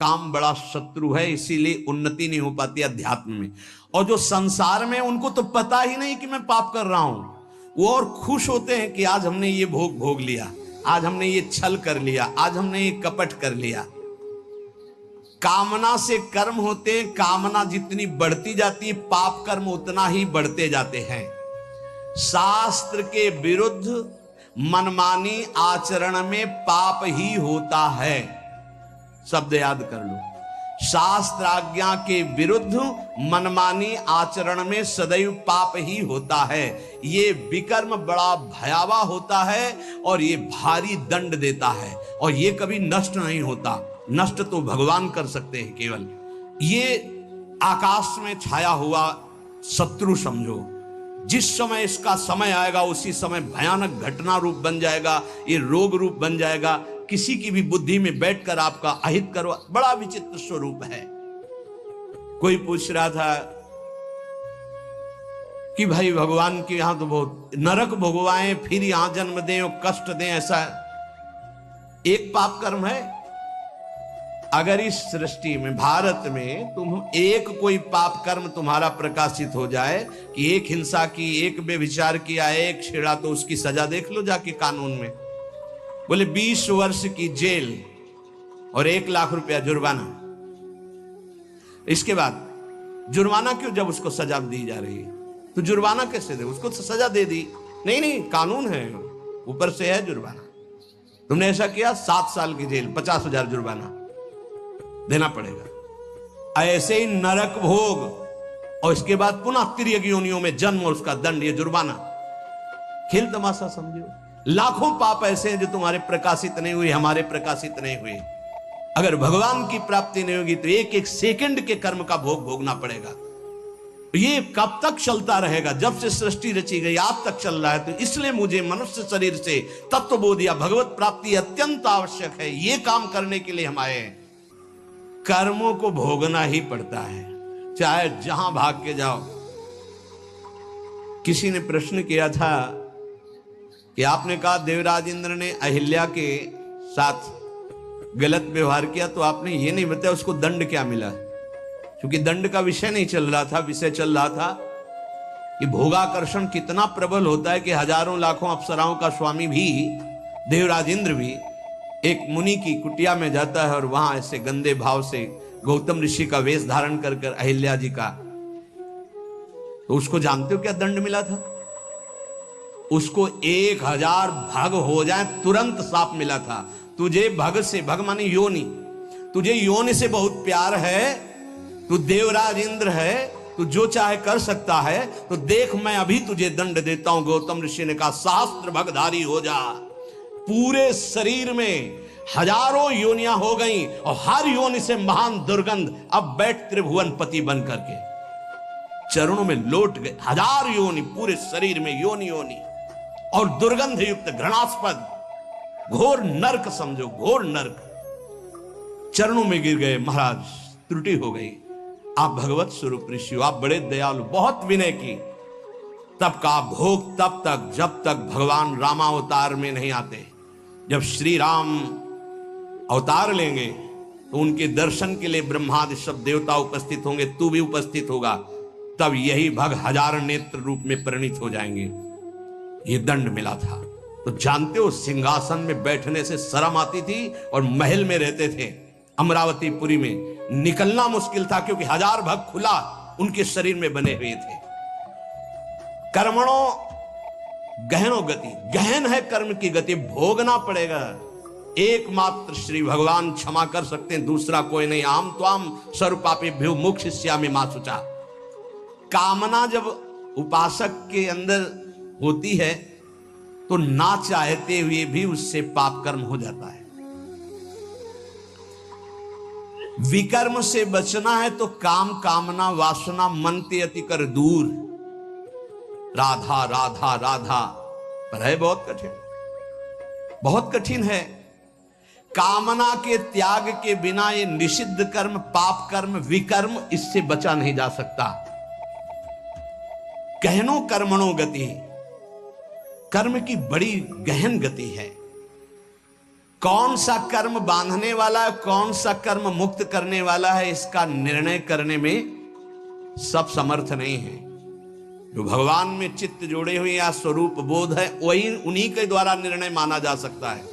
काम बड़ा शत्रु है, इसीलिए उन्नति नहीं हो पाती अध्यात्म में। और जो संसार में, उनको तो पता ही नहीं कि मैं पाप कर रहा हूं, वो और खुश होते हैं कि आज हमने ये भोग भोग लिया, आज हमने ये छल कर लिया, आज हमने ये कपट कर लिया। कामना से कर्म होते हैं, कामना जितनी बढ़ती जाती है पाप कर्म उतना ही बढ़ते जाते हैं। शास्त्र के विरुद्ध मनमानी आचरण में पाप ही होता है, शब्द याद कर लो। शास्त्र आज्ञा के विरुद्ध मनमानी आचरण में सदैव पाप ही होता है। ये विकर्म बड़ा भयावह होता है और ये भारी दंड देता है, और ये कभी नष्ट नहीं होता। नष्ट तो भगवान कर सकते हैं केवल। ये आकाश में छाया हुआ शत्रु समझो, जिस समय इसका समय आएगा उसी समय भयानक घटना रूप बन जाएगा, ये रोग रूप बन जाएगा। किसी की भी बुद्धि में बैठकर आपका अहित करो, बड़ा विचित्र स्वरूप है। कोई पूछ रहा था कि भाई भगवान के यहां तो बहुत नरक भोगवाएं, फिर यहां जन्म दें और कष्ट दें, ऐसा एक पाप कर्म है? अगर इस सृष्टि में, भारत में, तुम एक कोई पाप कर्म तुम्हारा प्रकाशित हो जाए कि एक हिंसा की, एक व्यभिचार किया, एक छेड़ा, तो उसकी सजा देख लो जाके कानून में। बोले 20 वर्ष की जेल और 1 लाख रुपया जुर्माना। इसके बाद जुर्माना क्यों, जब उसको सजा दी जा रही है तो जुर्माना कैसे दे? उसको तो सजा दे दी। नहीं नहीं, कानून है, ऊपर से है जुर्माना। तुमने ऐसा किया, 7 साल की जेल, 50,000 जुर्माना देना पड़ेगा। ऐसे ही नरक भोग, और इसके बाद पुनः तिर्यक योनियों में जन्म और उसका दंड, ये जुर्माना। खेल तमाशा समझो। लाखों पाप ऐसे हैं जो तुम्हारे प्रकाशित नहीं हुए, हमारे प्रकाशित नहीं हुए। अगर भगवान की प्राप्ति नहीं होगी तो एक एक सेकंड के कर्म का भोग भोगना पड़ेगा। ये कब तक चलता रहेगा? जब से सृष्टि रची गई आज तक चल रहा है। तो इसलिए मुझे मनुष्य शरीर से तत्वबोध या भगवत प्राप्ति अत्यंत आवश्यक है। ये काम करने के लिए हम आए हैं। कर्मों को भोगना ही पड़ता है, चाहे जहां भाग के जाओ। किसी ने प्रश्न किया था कि आपने कहा देवराज इंद्र ने अहिल्या के साथ गलत व्यवहार किया, तो आपने ये नहीं बताया उसको दंड क्या मिला। क्योंकि दंड का विषय नहीं चल रहा था, विषय चल रहा था कि भोगाकर्षण कितना प्रबल होता है कि हजारों लाखों अप्सराओं का स्वामी भी, देवराज इंद्र भी, एक मुनि की कुटिया में जाता है और वहां ऐसे गंदे भाव से गौतम ऋषि का वेश धारण कर कर अहिल्या जी का, तो उसको जानते हो क्या दंड मिला था? उसको 1000 भग हो जाए तुरंत साफ मिला था। तुझे भग से, भग माने योनि, तुझे योनि से बहुत प्यार है, तू देवराज इंद्र है, तू जो चाहे कर सकता है, तो देख मैं अभी तुझे दंड देता हूं। गौतम ऋषि ने कहा सहस्त्र भगधारी हो जा। पूरे शरीर में हजारों योनियां हो गई और हर योनि से महान दुर्गंध। अब बैठ त्रिभुवन पति बन करके चरणों में लौट गए। 1000 योनि पूरे शरीर में, योनि योनि, और दुर्गंध युक्त घृणास्पद घोर नर्क समझो, घोर नर्क। चरणों में गिर गए, महाराज त्रुटि हो गई, आप भगवत स्वरूप ऋषि हो, आप बड़े दयालु, बहुत विनय की। तब का भोग तब तक जब तक भगवान रामावतार में नहीं आते। जब श्री राम अवतार लेंगे तो उनके दर्शन के लिए ब्रह्मादि सब देवता उपस्थित होंगे, तू भी उपस्थित होगा, तब यही भग 1000 नेत्र रूप में परिणित हो जाएंगे। ये दंड मिला था। तो जानते हो सिंहासन में बैठने से शर्म आती थी और महल में रहते थे अमरावतीपुरी में, निकलना मुश्किल था क्योंकि 1000 भग खुला उनके शरीर में बने हुए थे। कर्मणों गहनो गति, गहन है कर्म की गति, भोगना पड़ेगा। एकमात्र श्री भगवान क्षमा कर सकते हैं, दूसरा कोई नहीं। आम त्वाम सर्वपापेभ्यो मोक्षयिष्यामि मा शुचा। कामना जब उपासक के अंदर होती है तो ना चाहते हुए भी उससे पाप कर्म हो जाता है। विकर्म से बचना है तो काम कामना वासना मन ते अति कर दूर। राधा राधा राधा, पर है बहुत कठिन, बहुत कठिन है। कामना के त्याग के बिना ये निषिद्ध कर्म, पाप कर्म, विकर्म, इससे बचा नहीं जा सकता। गहनो कर्मणो गति, कर्म की बड़ी गहन गति है। कौन सा कर्म बांधने वाला है, कौन सा कर्म मुक्त करने वाला है, इसका निर्णय करने में सब समर्थ नहीं है। जो भगवान में चित्त जोड़े हुए या स्वरूप बोध है, वही उन्हीं के द्वारा निर्णय माना जा सकता है।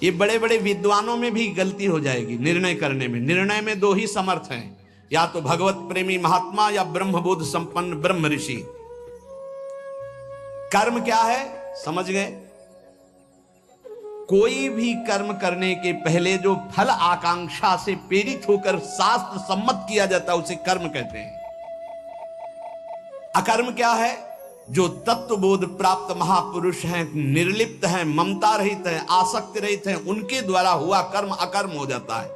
ये बड़े बड़े विद्वानों में भी गलती हो जाएगी निर्णय करने में। निर्णय में दो ही समर्थ हैं, या तो भगवत प्रेमी महात्मा या ब्रह्मबोध संपन्न ब्रह्म ऋषि। कर्म क्या है समझ गए? कोई भी कर्म करने के पहले जो फल आकांक्षा से प्रेरित होकर शास्त्र सम्मत किया जाता है उसे कर्म कहते हैं। अकर्म क्या है? जो तत्वबोध प्राप्त महापुरुष हैं, निर्लिप्त हैं, ममता रहित हैं, आसक्ति रहित हैं, उनके द्वारा हुआ कर्म अकर्म हो जाता है।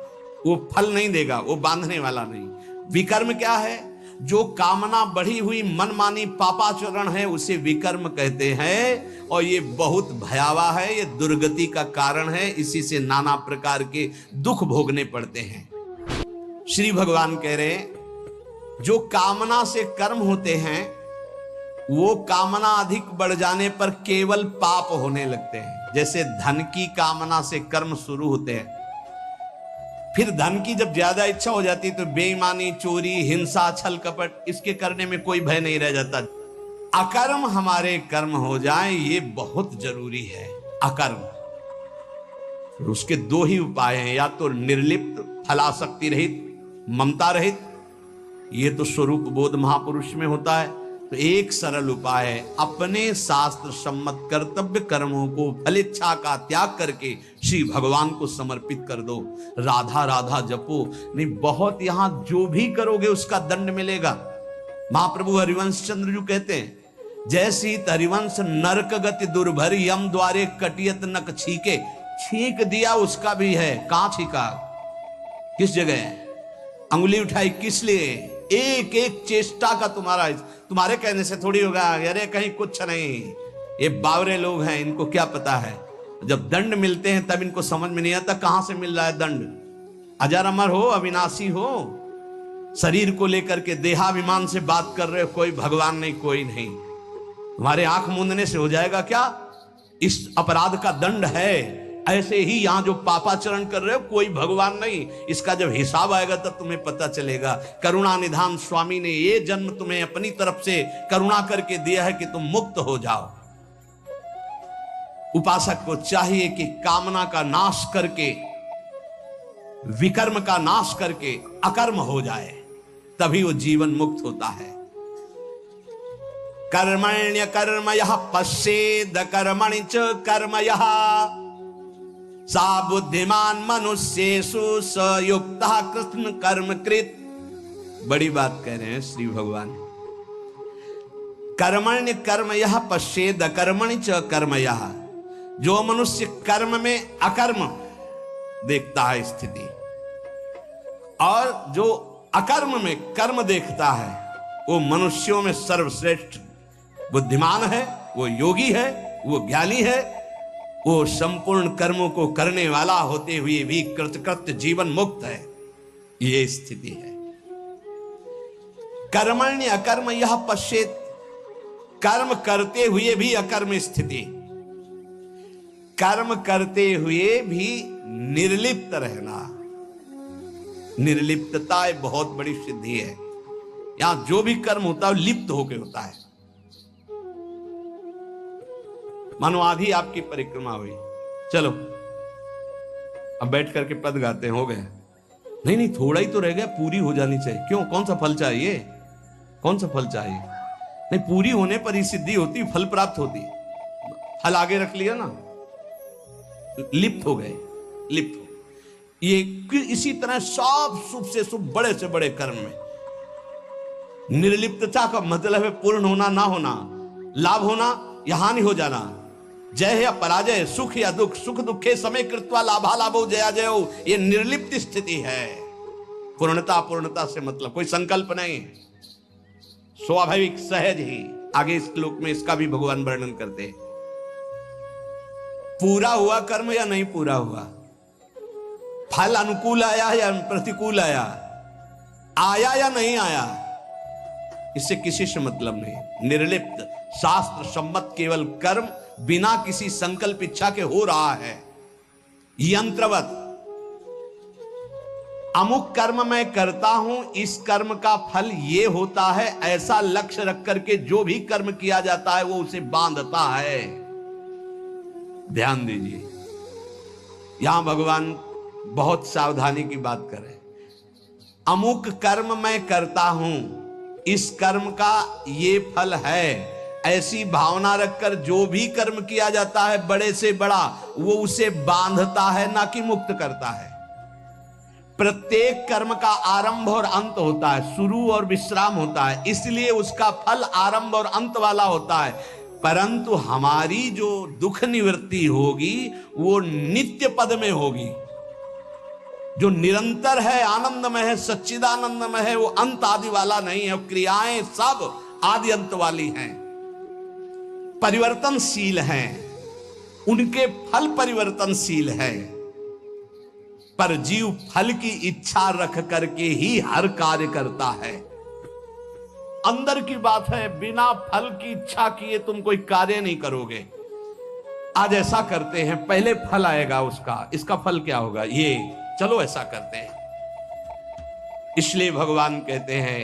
वो फल नहीं देगा, वो बांधने वाला नहीं। विकर्म क्या है? जो कामना बढ़ी हुई मनमानी पापाचरण है उसे विकर्म कहते हैं, और ये बहुत भयावह है, ये दुर्गति का कारण है। इसी से नाना प्रकार के दुख भोगने पड़ते हैं। श्री भगवान कह रहे हैं जो कामना से कर्म होते हैं वो कामना अधिक बढ़ जाने पर केवल पाप होने लगते हैं। जैसे धन की कामना से कर्म शुरू होते हैं, फिर धन की जब ज्यादा इच्छा हो जाती है तो बेईमानी, चोरी, हिंसा, छल कपट, इसके करने में कोई भय नहीं रह जाता। अकर्म हमारे कर्म हो जाए ये बहुत जरूरी है। अकर्म, उसके दो ही उपाय हैं, या तो निर्लिप्त, फलासक्ति रहित, ममता रहित, ये तो स्वरूप बोध महापुरुष में होता है। तो एक सरल उपाय है, अपने शास्त्र सम्मत कर्तव्य कर्मों को फलेच्छा का त्याग करके श्री भगवान को समर्पित कर दो। राधा राधा जपो, नहीं बहुत यहां जो भी करोगे उसका दंड मिलेगा। महाप्रभु हरिवंश चंद्र जी कहते हैं, जैसी हरिवंश नरक गति दुर्भर यम द्वारे कटियत नक छीके। छीक दिया उसका भी है, कहां छीका, किस जगह, अंगुली उठाई किस लिए? एक एक चेष्टा का तुम्हारे कहने से थोड़ी होगा। अरे कहीं कुछ नहीं, ये बावरे लोग हैं, इनको क्या पता है। जब दंड मिलते हैं तब इनको समझ में नहीं आता कहां से मिल रहा है दंड। अजर अमर हो, अविनाशी हो, शरीर को लेकर के देहाभिमान से बात कर रहे हो, कोई भगवान नहीं, कोई नहीं। तुम्हारे आंख मूंदने से हो जाएगा क्या? इस अपराध का दंड है। ऐसे ही यहां जो पापाचरण कर रहे हो, कोई भगवान नहीं। इसका जब हिसाब आएगा तब तुम्हें पता चलेगा। करुणा निधान स्वामी ने ये जन्म तुम्हें अपनी तरफ से करुणा करके दिया है कि तुम मुक्त हो जाओ। उपासक को चाहिए कि कामना का नाश करके, विकर्म का नाश करके अकर्म हो जाए, तभी वो जीवन मुक्त होता है। कर्मण्य कर्म यह पश्येद कर्मणि च कर्म यह सा बुद्धिमान मनुष्येषु स युक्तः कृष्ण कर्म कृत। बड़ी बात कह रहे हैं श्री भगवान। कर्मण्य कर्म यह पश्येद कर्मणि च कर्म यह, जो मनुष्य कर्म में अकर्म देखता है स्थिति, और जो अकर्म में कर्म देखता है, वो मनुष्यों में सर्वश्रेष्ठ बुद्धिमान है, वो योगी है, वो ज्ञानी है, वो संपूर्ण कर्मों को करने वाला होते हुए भी कृतकृत्य जीवन मुक्त है। ये स्थिति है। कर्मण्य अकर्म यह पश्येत, कर्म करते हुए भी अकर्म स्थिति, कर्म करते हुए भी निर्लिप्त रहना। निर्लिप्तता एक बहुत बड़ी सिद्धि है। यहां जो भी कर्म होता है लिप्त होकर होता है। मानो आधी आपकी परिक्रमा हुई, चलो अब बैठ करके पद गाते हैं, हो गया। नहीं नहीं, थोड़ा ही तो रह गया, पूरी हो जानी चाहिए। क्यों, कौन सा फल चाहिए, कौन सा फल चाहिए? नहीं, पूरी होने पर ही सिद्धि होती, फल प्राप्त होती। फल आगे रख लिया ना, लिप्त हो गए, लिप्त हो। ये इसी तरह सब शुभ से शुभ, बड़े से बड़े कर्म में निर्लिप्तता का मतलब है पूर्ण होना, ना होना, लाभ होना या हानि हो जाना, जय या पराजय, सुख या दुख, सुख दुखे समय कृत्वा लाभा लाभो जया जयो। ये निर्लिप्त स्थिति है। पूर्णता पूर्णता से मतलब कोई संकल्प नहीं, स्वाभाविक सहज ही। आगे इस श्लोक में इसका भी भगवान वर्णन करते हैं। पूरा हुआ कर्म या नहीं पूरा हुआ, फल अनुकूल आया या प्रतिकूल आया, आया या नहीं आया, इससे किसी से मतलब नहीं। निर्लिप्त, शास्त्र सम्मत केवल कर्म बिना किसी संकल्प इच्छा के हो रहा है, यंत्रवत अमुक कर्म मैं करता हूं, इस कर्म का फल ये होता है, ऐसा लक्ष्य रख करके जो भी कर्म किया जाता है वो उसे बांधता है। ध्यान दीजिए, यहां भगवान बहुत सावधानी की बात कर रहे हैं। अमुक कर्म मैं करता हूं, इस कर्म का ये फल है, ऐसी भावना रखकर जो भी कर्म किया जाता है बड़े से बड़ा, वो उसे बांधता है, ना कि मुक्त करता है। प्रत्येक कर्म का आरंभ और अंत होता है, शुरू और विश्राम होता है, इसलिए उसका फल आरंभ और अंत वाला होता है। परंतु हमारी जो दुख निवृत्ति होगी वो नित्य पद में होगी, जो निरंतर है, आनंदमय है, सच्चिदानंदमय है, वो अंत आदि वाला नहीं है। क्रियाएं सब आदि अंत वाली हैं, परिवर्तनशील हैं, उनके फल परिवर्तनशील है। पर जीव फल की इच्छा रख करके ही हर कार्य करता है। अंदर की बात है, बिना फल की इच्छा किए तुम कोई कार्य नहीं करोगे। आज ऐसा करते हैं, पहले फल आएगा उसका, इसका फल क्या होगा, ये चलो ऐसा करते हैं। इसलिए भगवान कहते हैं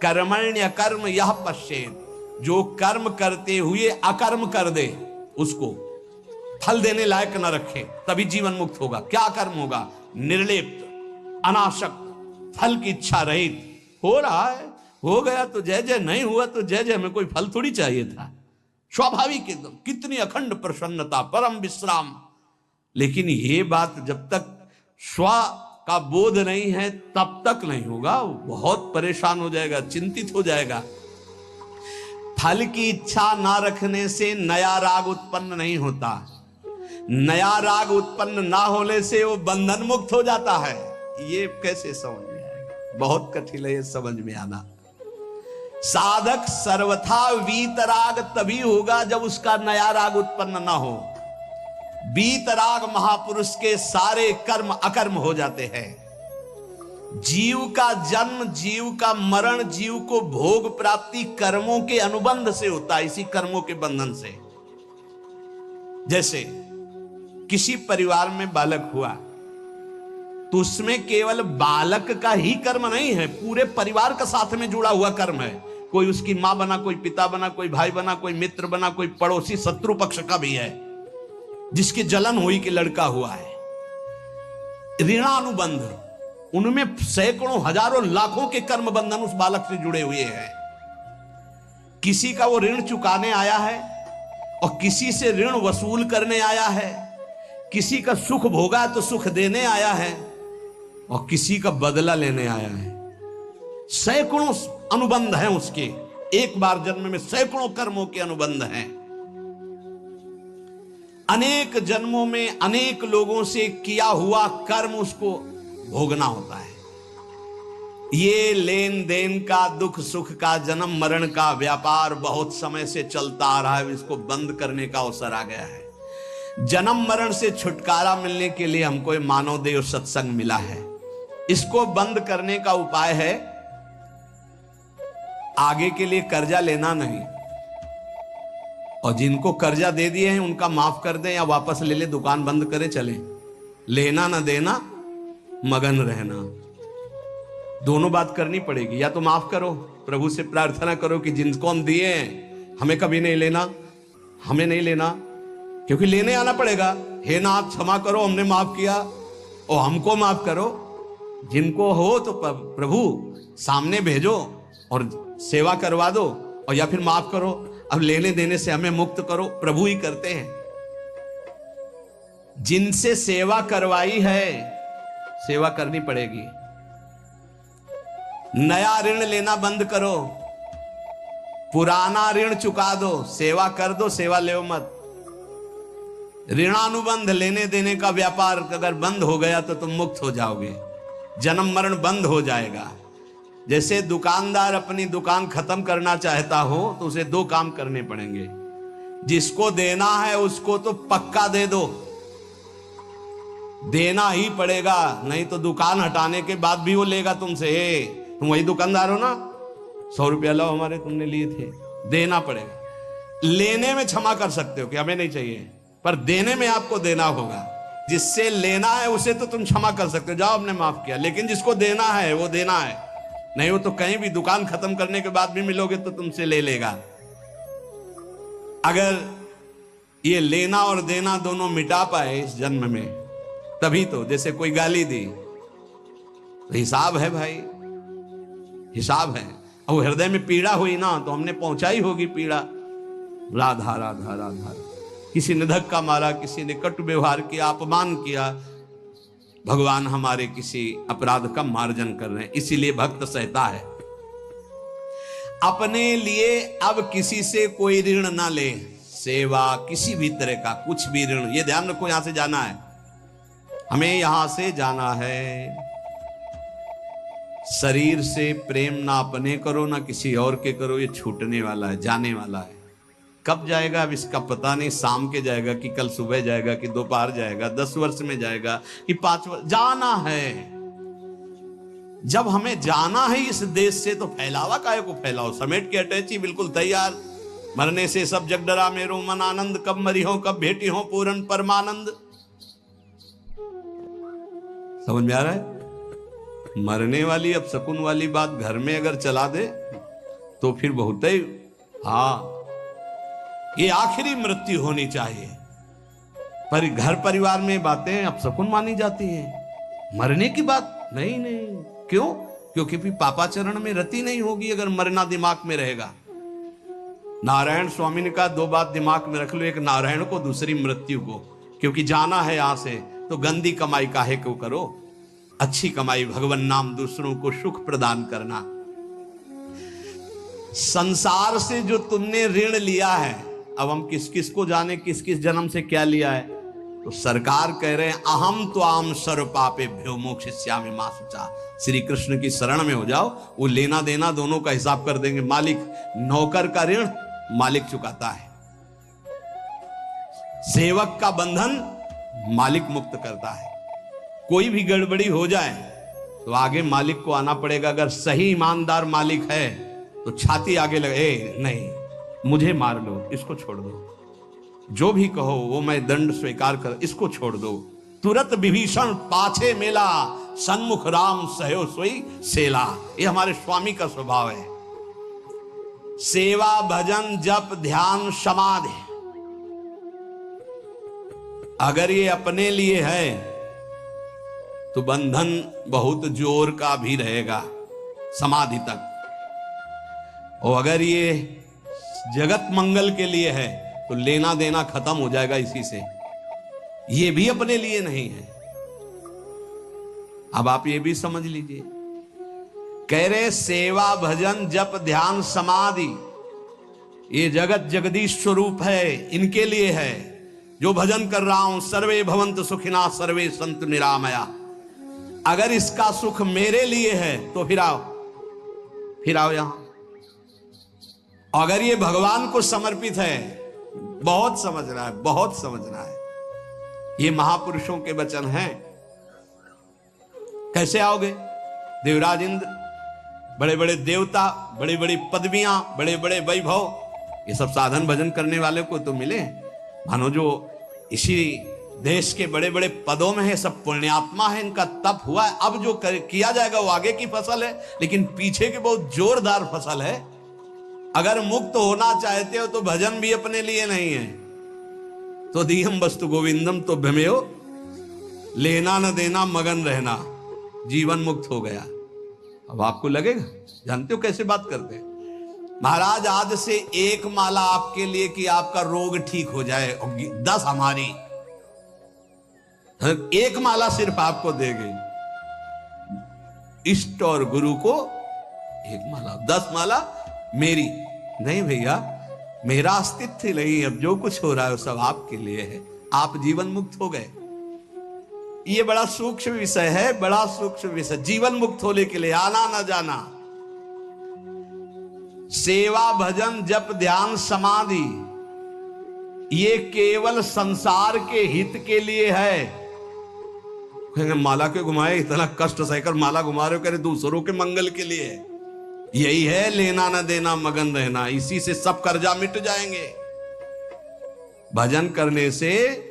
कर्मण्य कर्म यह पश्चेत, जो कर्म करते हुए अकर्म कर दे उसको फल देने लायक न रखे, तभी जीवन मुक्त होगा। क्या कर्म होगा, निर्लिप्त, अनासक्त, फल की इच्छा रहित। हो रहा है, हो गया तो जय जय, नहीं हुआ तो जय जय, हमें कोई फल थोड़ी चाहिए था। स्वाभाविक एकदम, कितनी अखंड प्रसन्नता, परम विश्राम। लेकिन ये बात जब तक स्व का बोध नहीं है तब तक नहीं होगा, बहुत परेशान हो जाएगा, चिंतित हो जाएगा। फल की इच्छा ना रखने से नया राग उत्पन्न नहीं होता, नया राग उत्पन्न ना होने से वो बंधन मुक्त हो जाता है। ये कैसे समझ में आएगा, बहुत कठिन है ये समझ में आना। साधक सर्वथा वीतराग तभी होगा जब उसका नया राग उत्पन्न ना हो। वीतराग महापुरुष के सारे कर्म अकर्म हो जाते हैं। जीव का जन्म, जीव का मरण, जीव को भोग प्राप्ति कर्मों के अनुबंध से होता है, इसी कर्मों के बंधन से। जैसे किसी परिवार में बालक हुआ तो उसमें केवल बालक का ही कर्म नहीं है, पूरे परिवार का साथ में जुड़ा हुआ कर्म है। कोई उसकी मां बना, कोई पिता बना, कोई भाई बना, कोई मित्र बना, कोई पड़ोसी, शत्रु पक्ष का भी है जिसकी जलन हुई कि लड़का हुआ है। ऋणानुबंध, उनमें सैकड़ों हजारों लाखों के कर्म बंधन उस बालक से जुड़े हुए हैं। किसी का वो ऋण चुकाने आया है और किसी से ऋण वसूल करने आया है, किसी का सुख भोगा तो सुख देने आया है और किसी का बदला लेने आया है। सैकड़ों अनुबंध हैं उसके, एक बार जन्म में सैकड़ों कर्मों के अनुबंध हैं। अनेक जन्मों में अनेक लोगों से किया हुआ कर्म उसको भोगना होता है। ये लेन देन का, दुख सुख का, जन्म मरण का व्यापार बहुत समय से चलता आ रहा है, इसको बंद करने का अवसर आ गया है। जन्म मरण से छुटकारा मिलने के लिए हमको मानव देव सत्संग मिला है। इसको बंद करने का उपाय है आगे के लिए कर्जा लेना नहीं, और जिनको कर्जा दे दिए हैं उनका माफ कर दें या वापस ले ले, दुकान बंद करे चले। लेना ना देना, मगन रहना, दोनों बात करनी पड़ेगी। या तो माफ करो, प्रभु से प्रार्थना करो कि जिनको हम दिए हैं हमें कभी नहीं लेना, हमें नहीं लेना, क्योंकि लेने आना पड़ेगा। हे नाथ क्षमा करो, हमने माफ किया और हमको माफ करो। जिनको हो तो प्रभु सामने भेजो और सेवा करवा दो, और या फिर माफ करो। अब लेने देने से हमें मुक्त करो, प्रभु ही करते हैं। जिनसे सेवा करवाई है सेवा करनी पड़ेगी। नया ऋण लेना बंद करो, पुराना ऋण चुका दो, सेवा कर दो, सेवा ले मत। ऋणानुबंध, लेने देने का व्यापार अगर बंद हो गया तो तुम मुक्त हो जाओगे, जन्म मरण बंद हो जाएगा। जैसे दुकानदार अपनी दुकान खत्म करना चाहता हो तो उसे दो काम करने पड़ेंगे। जिसको देना है उसको तो पक्का दे दो, देना ही पड़ेगा, नहीं तो दुकान हटाने के बाद भी वो लेगा तुमसे। तुम वही दुकानदार हो ना, 100 रुपया लो हमारे, तुमने लिए थे, देना पड़ेगा। लेने में क्षमा कर सकते हो कि हमें नहीं चाहिए, पर देने में आपको देना होगा। जिससे लेना है उसे तो तुम क्षमा कर सकते हो, जाओ हमने माफ किया, लेकिन जिसको देना है वो देना है, नहीं वो तो कहीं भी दुकान खत्म करने के बाद भी मिलोगे तो तुमसे ले लेगा। अगर ये लेना और देना दोनों मिटा पाए इस जन्म में, तभी तो, जैसे कोई गाली दी तो हिसाब है भाई, हिसाब है। और हृदय में पीड़ा हुई ना तो हमने पहुंचाई होगी पीड़ा। राधा राधा राधा, किसी ने धक्का मारा, किसी ने कटु व्यवहार किया, अपमान किया, भगवान हमारे किसी अपराध का मार्जन कर रहे हैं, इसीलिए भक्त सहता है। अपने लिए अब किसी से कोई ऋण ना ले, सेवा किसी भी तरह का कुछ भी ऋण, ये ध्यान रखो, यहां से जाना है, हमें यहां से जाना है। शरीर से प्रेम ना अपने करो ना किसी और के करो, ये छूटने वाला है, जाने वाला है। कब जाएगा अब इसका पता नहीं, शाम के जाएगा कि कल सुबह जाएगा कि दोपहर जाएगा, 10 वर्ष में जाएगा कि 5 वर्ष, जाना है। जब हमें जाना है इस देश से तो फैलावा काहे को फैलाओ, समेट के अटैची बिल्कुल तैयार। मरने से सब जग डरा मेरो मन आनंद, कब मरी हो कब भेटी हो पूर्ण परमानंद। समझ में आ रहा है? मरने वाली अब शकुन वाली बात घर में अगर चला दे तो फिर बहुत ही, हाँ ये आखिरी मृत्यु होनी चाहिए, पर घर परिवार में बातें अब शकुन मानी जाती हैं, मरने की बात नहीं। नहीं क्यों? क्योंकि फिर पापाचरण में रति नहीं होगी अगर मरना दिमाग में रहेगा। नारायण स्वामी ने कहा 2 बात दिमाग में रख लो, एक नारायण को, दूसरी मृत्यु को, क्योंकि जाना है यहां से तो गंदी कमाई काहे को करो, अच्छी कमाई भगवान नाम, दूसरों को सुख प्रदान करना। संसार से जो तुमने ऋण लिया है, अब हम किस किस को जाने किस किस जन्म से क्या लिया है, तो सरकार कह रहे हैं अहम त्वाम सर्व पापे भ्यो मोक्षयिष्यामि मा शुचा। श्री कृष्ण की शरण में हो जाओ, वो लेना देना दोनों का हिसाब कर देंगे। मालिक, नौकर का ऋण मालिक चुकाता है, सेवक का बंधन मालिक मुक्त करता है। कोई भी गड़बड़ी हो जाए तो आगे मालिक को आना पड़ेगा। अगर सही ईमानदार मालिक है तो छाती आगे लगे, नहीं मुझे मार लो, इसको छोड़ दो, जो भी कहो वो मैं दंड स्वीकार कर, इसको छोड़ दो। तुरंत विभीषण पाछे मेला, सन्मुख राम सहयो सोई सेला। ये हमारे स्वामी का स्वभाव है। सेवा भजन जप ध्यान समाधि, अगर ये अपने लिए है तो बंधन बहुत जोर का भी रहेगा समाधि तक, और अगर ये जगत मंगल के लिए है तो लेना देना खत्म हो जाएगा इसी से। ये भी अपने लिए नहीं है। अब आप ये भी समझ लीजिए, कह रहे सेवा भजन जप ध्यान समाधि ये जगत जगदीश स्वरूप है, इनके लिए है। जो भजन कर रहा हूं, सर्वे भवन्तु सुखिना सर्वे सन्तु निरामया, अगर इसका सुख मेरे लिए है तो फिर आओ यहां। अगर ये भगवान को समर्पित है, बहुत समझना है, बहुत समझना है, ये महापुरुषों के वचन हैं। कैसे आओगे? देवराज इंद्र, बड़े बड़े देवता, बड़ी बड़ी पदवियां, बड़े बड़े वैभव, ये सब साधन भजन करने वाले को तो मिले। मानो जो इसी देश के बड़े बड़े पदों में है, सब पुण्यात्मा है, इनका तप हुआ है। अब जो किया जाएगा वो आगे की फसल है, लेकिन पीछे की बहुत जोरदार फसल है। अगर मुक्त होना चाहते हो तो भजन भी अपने लिए नहीं है, तो दीहम वस्तु गोविंदम तो भ्रमेयो, लेना न देना मगन रहना, जीवन मुक्त हो गया। अब आपको लगेगा, जानते हो कैसे बात करते हैं महाराज, आज से 1 माला आपके लिए कि आपका रोग ठीक हो जाए, 10 हमारी, 1 माला सिर्फ आपको देगी, इष्ट और गुरु को 1 माला, 10 माला मेरी नहीं भैया, मेरा अस्तित्व नहीं। अब जो कुछ हो रहा है वो सब आपके लिए है, आप जीवन मुक्त हो गए। ये बड़ा सूक्ष्म विषय है, बड़ा सूक्ष्म विषय। जीवन मुक्त होने के लिए आना न जाना, सेवा भजन जप ध्यान समाधि, ये केवल संसार के हित के लिए है। कहेंगे माला के घुमाए, इतना कष्ट सहकर माला घुमा रहे हो, कह रहे दूसरों के मंगल के लिए है। यही है लेना न देना मगन रहना, इसी से सब कर्जा मिट जाएंगे। भजन करने से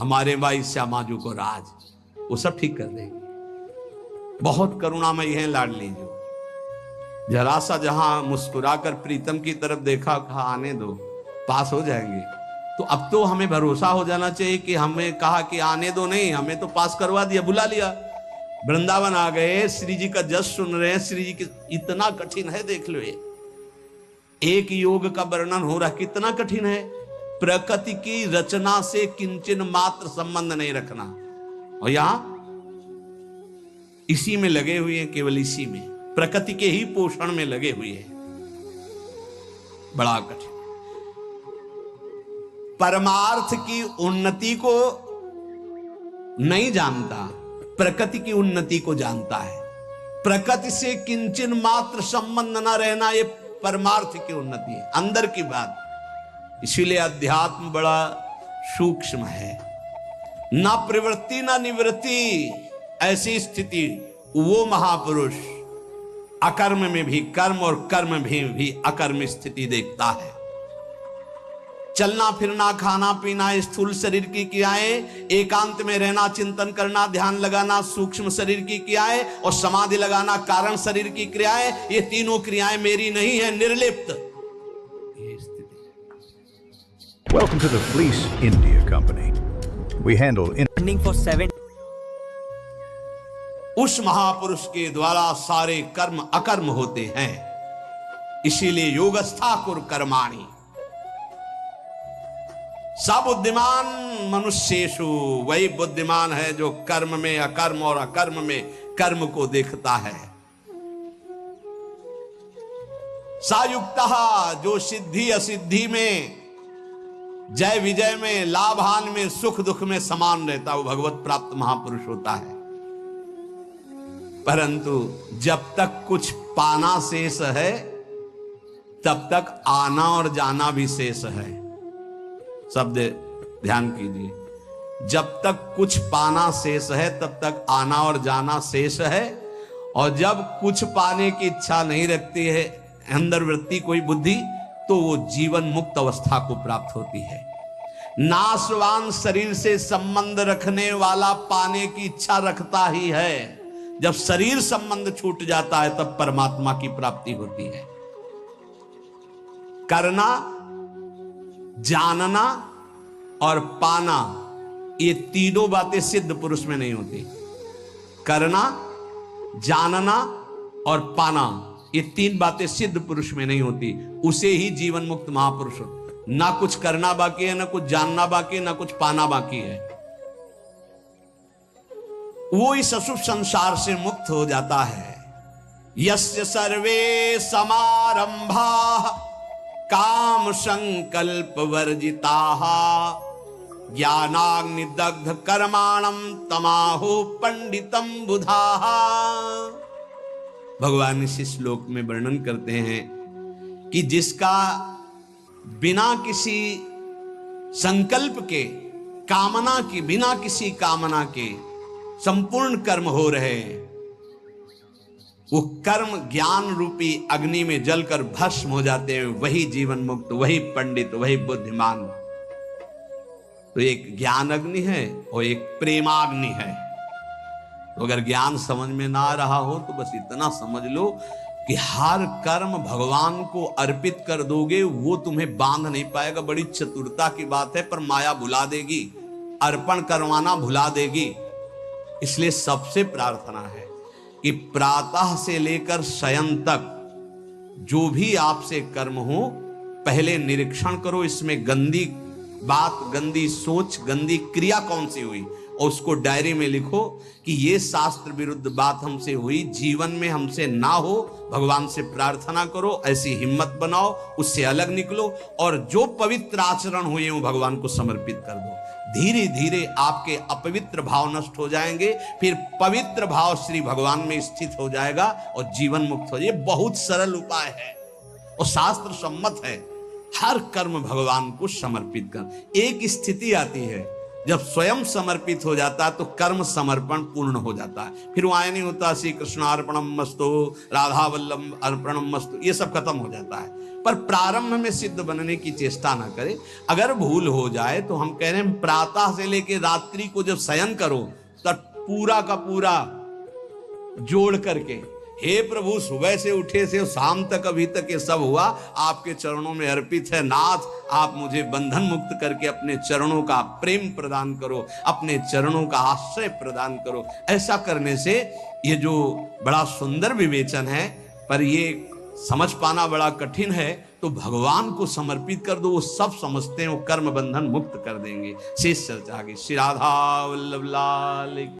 हमारे भाई श्यामाजू को राज, वो सब ठीक कर देंगे। बहुत करुणामयी है लाडली जो। जरा सा जहां मुस्कुराकर प्रीतम की तरफ देखा, कहा आने दो, पास हो जाएंगे। तो अब तो हमें भरोसा हो जाना चाहिए कि हमें कहा कि आने दो नहीं, हमें तो पास करवा दिया, बुला लिया। वृंदावन आ गए, श्री जी का जस सुन रहे हैं। श्री जी की इतना कठिन है, देख लो, ये एक योग का वर्णन हो रहा, कितना कठिन है। प्रकृति की रचना से किंचन मात्र संबंध नहीं रखना, और यहां इसी में लगे हुए हैं, केवल इसी में, प्रकृति के ही पोषण में लगे हुए हैं। बड़ा कठिन। परमार्थ की उन्नति को नहीं जानता, प्रकृति की उन्नति को जानता है। प्रकृति से किंचन मात्र संबंध न रहना, ये परमार्थ की उन्नति है, अंदर की बात। इसीलिए अध्यात्म बड़ा सूक्ष्म है। ना प्रवृत्ति ना निवृत्ति, ऐसी स्थिति वो महापुरुष अकर्म में भी कर्म और कर्म में भी अकर्म स्थिति देखता है। चलना फिरना, खाना पीना, स्थूल शरीर की क्रियाएं, एकांत में रहना, चिंतन करना, ध्यान लगाना, सूक्ष्म शरीर की क्रियाएं, और समाधि लगाना, कारण शरीर की क्रियाएं, ये तीनों क्रियाएं मेरी नहीं है, निर्लिप्त। ये स्थिति। Welcome to the Fleece India Company. We handle Funding for 7 उस महापुरुष के द्वारा सारे कर्म अकर्म होते हैं। इसीलिए योगस्था कुर कर्माणि। सब बुद्धिमान मनुष्येषु, वही बुद्धिमान है जो कर्म में अकर्म और अकर्म में कर्म को देखता है। सायुक्तः, जो सिद्धि असिद्धि में, जय विजय में, लाभ हानि में, सुख दुख में समान रहता, वो भगवत प्राप्त महापुरुष होता है। परंतु जब तक कुछ पाना शेष है, तब तक आना और जाना भी शेष है। शब्द ध्यान कीजिए, जब तक कुछ पाना शेष है तब तक आना और जाना शेष है, और जब कुछ पाने की इच्छा नहीं रखती है अंदर वृत्ति कोई बुद्धि, तो वो जीवन मुक्त अवस्था को प्राप्त होती है। नाशवान शरीर से संबंध रखने वाला पाने की इच्छा रखता ही है। जब शरीर संबंध छूट जाता है तब परमात्मा की प्राप्ति होती है। करना, जानना और पाना, ये तीनों बातें सिद्ध पुरुष में नहीं होती। करना, जानना और पाना, ये तीन बातें सिद्ध पुरुष में नहीं होती। उसे ही जीवन मुक्त महापुरुष होता। ना कुछ करना बाकी है, ना कुछ जानना बाकी है, ना कुछ पाना बाकी है। वो इस अशुभ संसार से मुक्त हो जाता है। यस्य सर्वे समारंभा काम संकल्प वर्जिताः ज्ञानाग्नि दग्ध कर्माणम तमाहु पंडितम बुधाः। भगवान इस श्लोक में वर्णन करते हैं कि जिसका बिना किसी संकल्प के, कामना की, बिना किसी कामना के संपूर्ण कर्म हो रहे, वो कर्म ज्ञान रूपी अग्नि में जलकर भस्म हो जाते हैं, वही जीवन मुक्त, वही पंडित, वही बुद्धिमान। तो एक ज्ञान अग्नि है और एक प्रेमाग्नि है। तो अगर ज्ञान समझ में ना आ रहा हो तो बस इतना समझ लो कि हर कर्म भगवान को अर्पित कर दोगे, वो तुम्हें बांध नहीं पाएगा। बड़ी चतुरता की बात है, पर माया भुला देगी, अर्पण करवाना भुला देगी। इसलिए सबसे प्रार्थना है कि प्रातः से लेकर शयन तक जो भी आपसे कर्म हो, पहले निरीक्षण करो, इसमें गंदी बात, गंदी सोच, गंदी क्रिया कौन सी हुई, और उसको डायरी में लिखो कि ये शास्त्र विरुद्ध बात हमसे हुई, जीवन में हमसे ना हो। भगवान से प्रार्थना करो, ऐसी हिम्मत बनाओ, उससे अलग निकलो, और जो पवित्र आचरण हुए वो भगवान को समर्पित कर दो। धीरे धीरे आपके अपवित्र भाव नष्ट हो जाएंगे, फिर पवित्र भाव श्री भगवान में स्थित हो जाएगा और जीवन मुक्त हो जाएगा। ये बहुत सरल उपाय है और शास्त्र सम्मत है। हर कर्म भगवान को समर्पित कर। एक स्थिति आती है, जब स्वयं समर्पित हो जाता है तो कर्म समर्पण पूर्ण हो जाता है। फिर वहां नहीं होता श्री कृष्णार्पणम मस्तु, राधा वल्लभ अर्पणम मस्तु, ये सब खत्म हो जाता है। पर प्रारंभ में सिद्ध बनने की चेष्टा ना करें। अगर भूल हो जाए तो हम कह रहे हैं प्रातः से लेकर रात्रि को जब शयन करो तब पूरा का पूरा जोड़ करके, हे प्रभु सुबह से उठे से शाम तक अभी तक ये सब हुआ आपके चरणों में अर्पित है नाथ, आप मुझे बंधन मुक्त करके अपने चरणों का प्रेम प्रदान करो, अपने चरणों का आश्रय प्रदान करो। ऐसा करने से ये जो बड़ा सुंदर विवेचन है, पर ये समझ पाना बड़ा कठिन है, तो भगवान को समर्पित कर दो, वो सब समझते हैं, वो कर्म बंधन मुक्त कर देंगे। शेष चर्चा आगे। श्री राधा वल्लभ लाल।